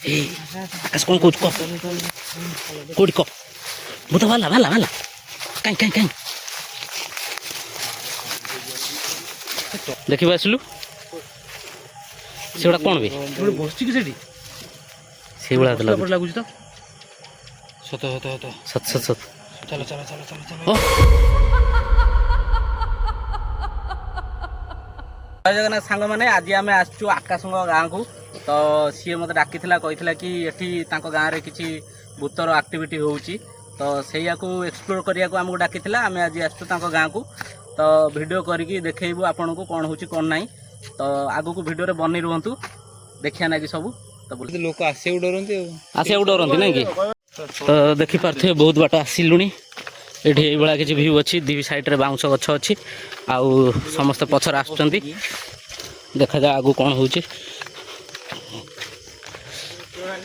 आकाश कौन कौच कह कोड़ी कह भूत भाला भाला भाला कहीं कहीं कहीं देखिए आसलु से कौन भी बस से लगुच तो सत सत सत सत सत चलो चलो चलो चलो चलो जगन्नाथ सांग मैंने आज आम आसचु आकाश गाँव को तो सी मत डाकी कही कि एठी गाँव में किसी भूतर आक्टिविटी होउची तो सैया को एक्सप्लोर करिया को आमको डाकी आम आज आसचु गाँव को तो वीडियो करके देखू आपन को कौन होची कौन नहीं तो आगु को वीडियो बनी रुहतु देखिया ना कि सब तो लोक आसे डरती डरती ना कि तो देखिपे बहुत बाट आसिलुणी ये भाया किसी भ्यू अच्छी दी साइड रे बाउंस गछ अच्छी आउ समस्त पछर आसुँच देखा जाए आगु कौन हो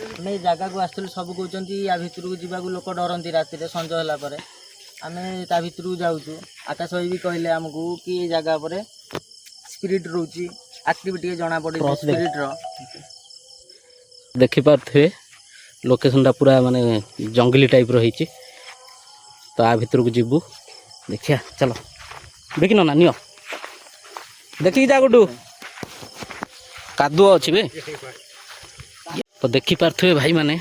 जगह को आसलु सब कहते या भितर को जावाक लोक डरती राति संज है आम ता भितर को जाऊँ आकाश भाई भी कहले आमको कि जगह पर स्पिरिट रोची एक्टिविटी जना पड़े स्पिरिट रो देखिपे लोकेशन पूरा माने जंगली टाइप रही तो आ भितर को जीवु देखिया चलो देखी ना नियो देखी जा गुडू कादुआ अच्छी बे तो देखी पारे भाई माने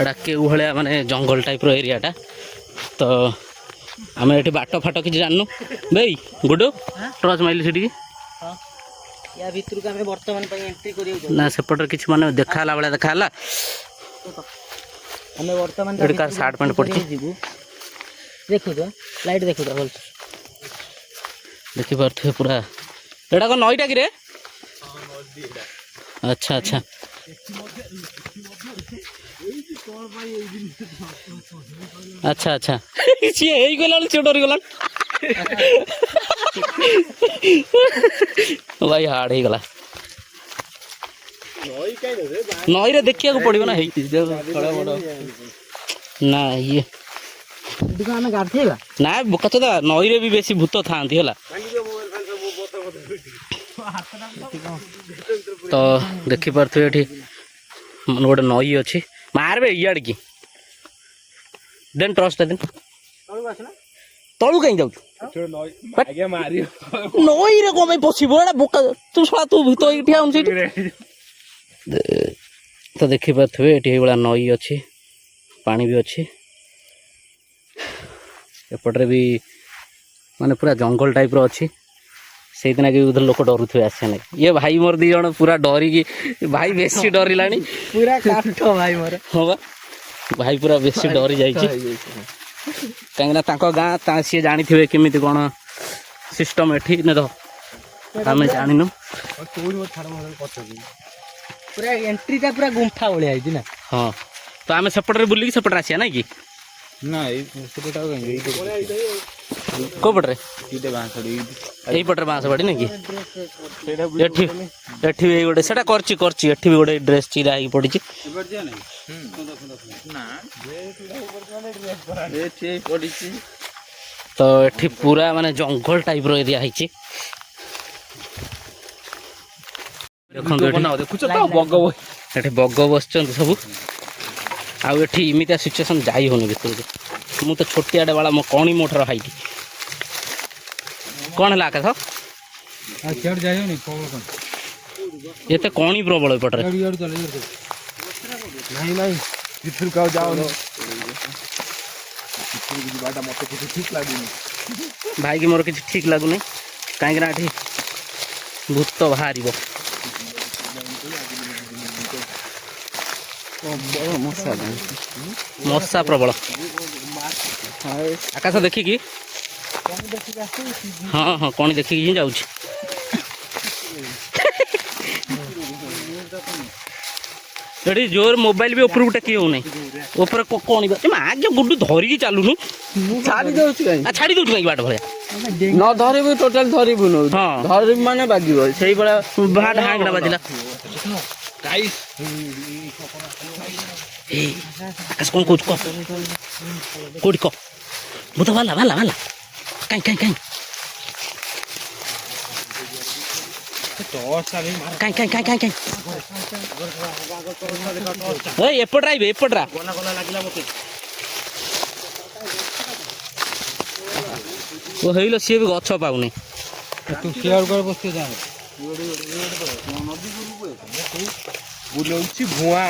एटा केउ भाया माने जंगल टाइप रो एरियाटा तो आम ये बाट फाट कि जानू भाई गुडू टर्च माइल से या भितर को हमें वर्तमान एंट्री करियो ना सेपटर किछ माने देखाला वाला देखाला हमें वर्तमान कार शार्ट पैंट पड़ी देखो तो लाइट देखो तो भल देखी पारे पूरा एटा को नईटा कि रे अच्छा अच्छा अच्छा अच्छा सी यही गला सी डरी गला भाई हार्ड हो गला नई रे देखिया को पड़ियो ना ना ये ना कचदा नई रे भी बेसी भूत थांती है तो देखी पारे ये गोटे नई अच्छी मारबे इाड़ की देन ट्रस्ट दिन तलू कहीं जाऊ नई रे कम पशब बोका तू शा तू भूत तो देखी पारे ये भाया नई अच्छी पानी भी अच्छी एपटे भी माने पूरा जंगल टाइप रो अच्छी से दिन कि उधर लोक डरुवे आसे ना ये भाई मोर दी जन पूरा डरिकी भाई बेसी डरला पूरा काठ भाई मोर हाँ बा भाई पूरा बेसी डरी जाइए कहीं गाँ सी जानी थे केमी कौन सिस्टम एठी ने तो आम जानू पूरा एंट्री टा पूरा गुंफा भाई ना हाँ तो आम सेपटे बुलिकी सेपटे आसिया ना कि ना को पटे यही पटे बाँस बाड़ी ना कि एठी भी गोटे से एठी भी गोटे ड्रेस चिरा ही पड़ी तो एठी पूरा माने जंगल टाइप रो एरिया है बग बस सब आउ एठी इमितिया सिचुएसन जाई होनी भितर मु तो छोटियाटे वाला मो कौणी मोटर हाइट कौन है आकाश ये तो कौणी प्रबल पटे भाई की मोर किसी ठीक लगुनि कहीं भूत बाहर मशा प्रबल आकाश देखिकी हाँ हाँ कौन देखिकी ही जाऊँ ये जोर मोबाइल भी ऊपर टेकी हो ऊपर कौन आगे गुड्डू धरिकी चलुनु छाड़ी दौर छाड़ी दौर कहीं बाट भाया न धरबू टोटाल धरबुन हाँ धर माने बाजिब से भाट हाँकड़ा बाजिला आकाश कौन कौच कह कोड़ी कह भूत भाला भाला भाला कहीं कहीं कहीं କାଇଁ କାଇଁ କାଇଁ କାଇଁ କାଇଁ ଏଇ ଏପଟରା ଆଇବେ ଏପଟରା ଓ ହେଇଲୋ ସିଏ ବି ଗଛ ପାଉନି ତୁ ସିଆଡୁ କୁଆଡେ ବସିଥିବ ଯା ବୁଲଉଛି ଭୁଆ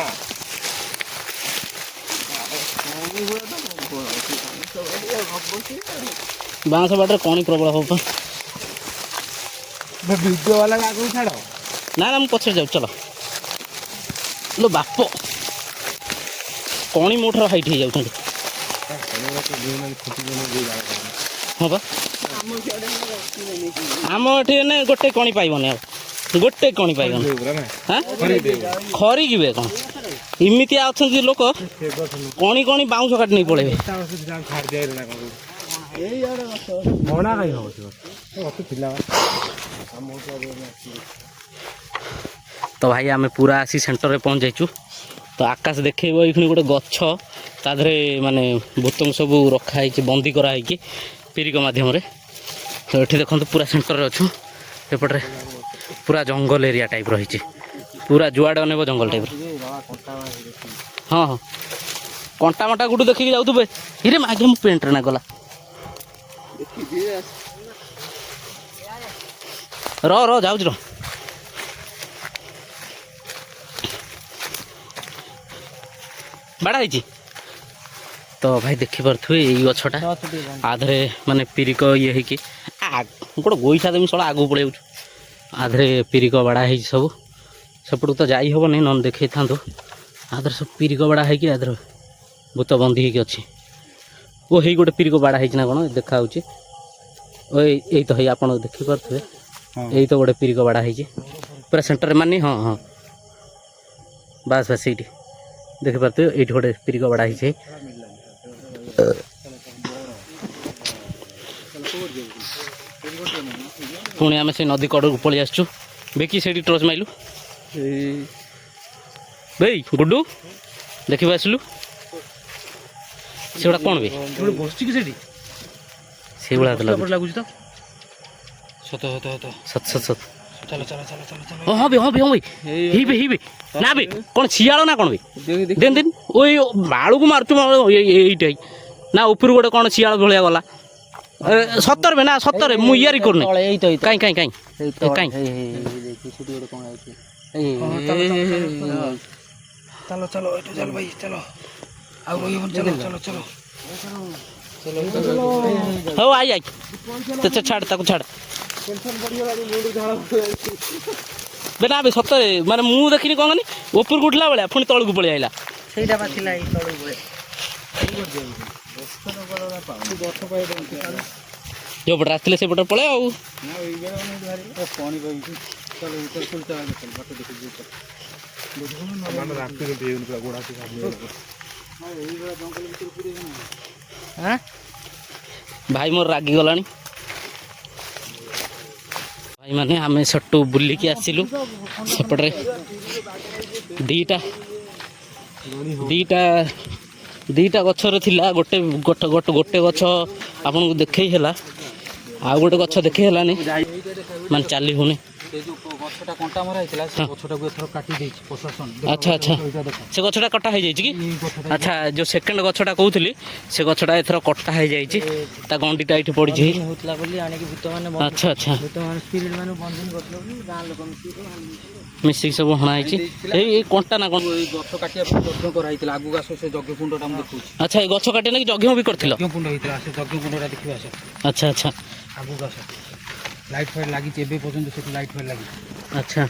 ବାଉଁଶ ବାଟରେ କଣି ପ୍ରବଳ ହବ ଭିଡ଼ିଓ ବାଲା ଆଗକୁ ଛାଡ଼ ନା ନା ମୁଁ ପଛରେ ଯାଉଛି ଚାଲ ଲୋ ବାପ କଣି ମୋଠର ହାଇଟ୍ ହେଇଯାଉଛନ୍ତି ହଁ ବା ଆମ ଏଠି ଏନେ ଗୋଟେ କଣି ପାଇବନି ଆଉ ଗୋଟେ କଣି ପାଇବନି ଖରିକିବେ କ'ଣ ଏମିତିଆ ଅଛନ୍ତି ଲୋକ କଣି କଣି ବାଉଁଶ କାଟି ନେଇ ପଳେଇବେ ତ ଭାଇ ଆମେ ପୁରା ଆସି ସେଣ୍ଟରରେ ପହଞ୍ଚି ଯାଇଛୁ ତ ଆକାଶ ଦେଖେଇବ ଏଇଖୁଣି ଗୋଟେ ଗଛ ତା ଦେହରେ ମାନେ ବୋତଲ ସବୁ ରଖା ହେଇଛି ବନ୍ଦୀ କରାହେଇକି ପିରିକ ମାଧ୍ୟମରେ ତ ଏଠି ଦେଖନ୍ତୁ ପୁରା ସେଣ୍ଟରରେ ଅଛୁ ଏପଟରେ ପୁରା ଜଙ୍ଗଲ ଏରିଆ ଟାଇପ୍ ରହିଛି ପୁରା ଯୁଆଡ଼େ ଅନେଇବ ଜଙ୍ଗଲ ଟାଇପ୍ର ହଁ ହଁ କଣ୍ଟା ମଣ୍ଟା ଗୁଡ଼ୁ ଦେଖିକି ଯାଉଥିବେ ହିରେ ଆଗେ ମୁଁ ପେଣ୍ଟରେ ନା ଗଲା ର ଯାଉଛି ର ବାଡ଼ା ହେଇଛି ତ ଭାଇ ଦେଖିପାରୁଥିବେ ଏଇ ଗଛଟା ଆଧରେ ମାନେ ପିରିକ ଇଏ ହେଇକି ଗୋଟେ ଗୋଇଠା ଦେମି ଶଳା ଆଗକୁ ପଳେଇ ଯାଉଛୁ ଆଧରେ ପିରିକ ବାଡ଼ା ହେଇଛି ସବୁ ସେପଟକୁ ତ ଯାଇ ହେବନି ନହେଲେ ଦେଖେଇଥାନ୍ତୁ ଆଧରେ ସବୁ ପିରିକ ବାଡ଼ା ହେଇକି ଆଧରେ ଭୂତ ବନ୍ଦୀ ହେଇକି ଅଛି ଓ ହେଇ ଗୋଟେ ପିରିକ ବାଡ଼ା ହେଇଛି ନା କ'ଣ ଦେଖାହେଉଛି ଓ ଏଇ ତ ହେଇ ଆପଣ ଦେଖିପାରୁଥିବେ ଏଇ ତ ଗୋଟେ ପିରିକ ବାଡ଼ା ହେଇଛି ପୁରା ସେଣ୍ଟରରେ ମାନେ ହଁ ହଁ ବାସ୍ ବାସ୍ ସେଇଠି ଦେଖିପାରୁଥିବେ ଏଇଠି ଗୋଟେ ପିରିକ ବାଡ଼ା ହେଇଛି ପୁଣି ଆମେ ସେ ନଦୀ କଡ଼କୁ ପଳେଇ ଆସିଛୁ ବେକି ସେଇଠି ଟର୍ଚ୍ଚ ମାଇଲୁ ଭାଇ ଗୁଡୁ ଦେଖିବା ଆସିଲୁ ସେଗୁଡ଼ା କ'ଣ ବେ ବସିଛି କି ସେଠି ସେଇଭଳିଆ ଲାଗୁଛି ତ ସତ ହଁ ବେ ହେଇବେ ନା ବେ କ'ଣ ଶିଆଳ ନା କ'ଣ ବେ ଦେନ ଓଇ ବାଳୁକୁ ମାରୁଛୁ ଏଇଟା ନା ଉପରୁ ଗୋଟେ କ'ଣ ଶିଆଳ ଭଳିଆ ଗଲା ସତରେ ବେ ନା ସତରେ ମୁଁ ଇଆରି କରୁନି କାଇଁ ଚାଲ ଏଠୁ ଚାଲ ଭାଇ ଚାଲ ଆଉ ରହିବନି ଚାଲ ହଉ ଆଇ ଛାଡ଼ ତାକୁ ଛାଡ଼ ବେ ନା ବେ ସତରେ ମାନେ ମୁଁ ଦେଖିନି କ'ଣ କନି ଉପରକୁ ଉଠିଲା ଭଳିଆ ପୁଣି ତଳକୁ ପଳେଇ ଆଇଲା ସେଇଟା ବା ଥିଲା ଏଇ ତଳକୁ ଯୋଉପଟେ ଆସିଥିଲେ ସେପଟେ ପଳେଇ ଆଉ ଭାଇ ମୋର ରାଗିଗଲାଣି ଭାଇ ମାନେ ଆମେ ସେଠୁ ବୁଲିକି ଆସିଲୁ ସେପଟରେ ଦିଟା ଗଛରେ ଥିଲା ଗୋଟେ ଗଛ ଆପଣଙ୍କୁ ଦେଖେଇ ହେଲା ଆଉ ଗୋଟେ ଗଛ ଦେଖେଇ ହେଲାନି ମାନେ ଚାଲି ହଉନି ଗଛଟା କଣ୍ଟା ମରା ହେଇଥିଲା ସେ ଗଛଟାକୁ ଏଥର କାଟି ଦେଇଛି ପ୍ରଶାସନ ଆଚ୍ଛା ସେ ଗଛଟା କଟା ହେଇଯାଇଛି କି ଆଚ୍ଛା ଯେଉଁ ସେକେଣ୍ଡ ଗଛଟା କହୁଥିଲି ସେ ଗଛଟା ଏଥର କଟା ହେଇଯାଇଛି ତା ଗଣ୍ଡିଟା ଏଇଠି ପଡ଼ିଛି ହଉଥିଲା ବୋଲି ଆଣିକି ଭୂତମାନେ ଆଚ୍ଛା ସ୍ପିରିଟ୍ ମାନେ ବନ୍ଧନ କରିଥିଲେ ବୋଲି ଗାଁ ଲୋକ ମିଶିକି ସବୁ ହଣା ହେଇଛି ଏଇ କଣ୍ଟା ନା କ'ଣ ଏଇ ଗଛ କାଟିବା ପାଇଁ ଯଜ୍ଞ କରାହେଇଥିଲା ଆଗକୁ ଆସ ସେ ଯଜ୍ଞ କୁଣ୍ଡଟା ମୁଁ ଦେଖୁଛି ଆଚ୍ଛା ଏଇ ଗଛ କାଟି ନେଇକି ଯଜ୍ଞ ବି କରିଥିଲ ଯଜ୍ଞ କୁଣ୍ଡ ହେଇଥିଲା ସେ ଯଜ୍ଞ କୁଣ୍ଡଟା ଦେଖିବା ଆସ ଆଚ୍ଛା ଆଗକୁ ଆସ ଲାଇଟ୍ ଫାଇଟ୍ ଲାଗିଛି ଏବେ ପର୍ଯ୍ୟନ୍ତ ସେଠି ଲାଇଟ୍ ଫାଇଟ୍ ଲାଗିଛି ଆଚ୍ଛା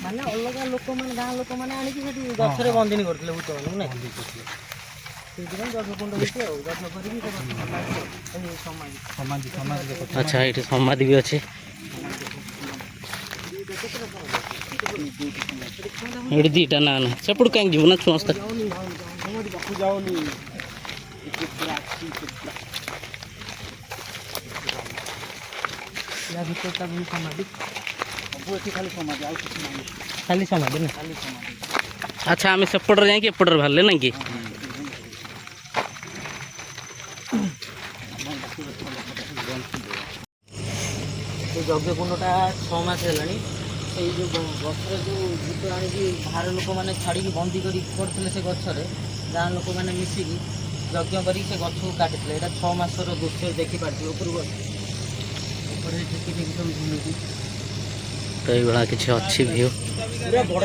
ମାନେ ଅଲଗା ଲୋକମାନେ ଗାଁ ଲୋକମାନେ ଆଣିକି ସେଠି ଗଛରେ ବନ୍ଦିନୀ କରିଥିଲେ ଭୂତମାନଙ୍କୁ ନାଇଁ ସେଇଥିପାଇଁ ଯଜ୍ଞ କୁଣ୍ଡ ହେଇଛି ଆଉ ଯଜ୍ଞ କରିକି ସମାଧି ଆଚ୍ଛା ଏଇଠି ସମାଧି ବି ଅଛି ଏଇଠି ଦିଟା ନା ସେପଟୁ କାହିଁକି ଯିବୁ ନା ସମସ୍ତେ ଭିତରଟା ବି ସମାଧି ସବୁ ଏଠି ଖାଲି ସମାଧି ଆଉ କିଛି ନାହିଁ ଖାଲି ସମାଧି ନା ଆଚ୍ଛା ଆମେ ସେପଟରେ ଯାଇକି ଏପଟରେ ବାହାରିଲେ ନାଇଁ କି ଏ ଯଜ୍ଞକୁଣ୍ଡଟା 6 ମାସ ହେଲାଣି। ସେଇ ଯେଉଁ ଗଛର ଯେଉଁ ଭୂତ ଆଣିକି ବାହାର ଲୋକମାନେ ଛାଡ଼ିକି ବନ୍ଦୀ କରିକି କରିଥିଲେ ସେ ଗଛରେ, ଗାଁ ଲୋକମାନେ ମିଶିକି ଯଜ୍ଞ କରିକି ସେ ଗଛକୁ କାଟିଥିଲେ। ଏଇଟା 6 ମାସର ଦୃଶ୍ୟ ଦେଖିପାରୁଥିବେ। ଉପରକୁ ଉପରେ ଠେକି ଠେକି ସବୁ ଝୁଲୁଛି। ତ ଏଇଭଳିଆ କିଛି ଅଛି ଭିଉ। ପୁରା ବଡ଼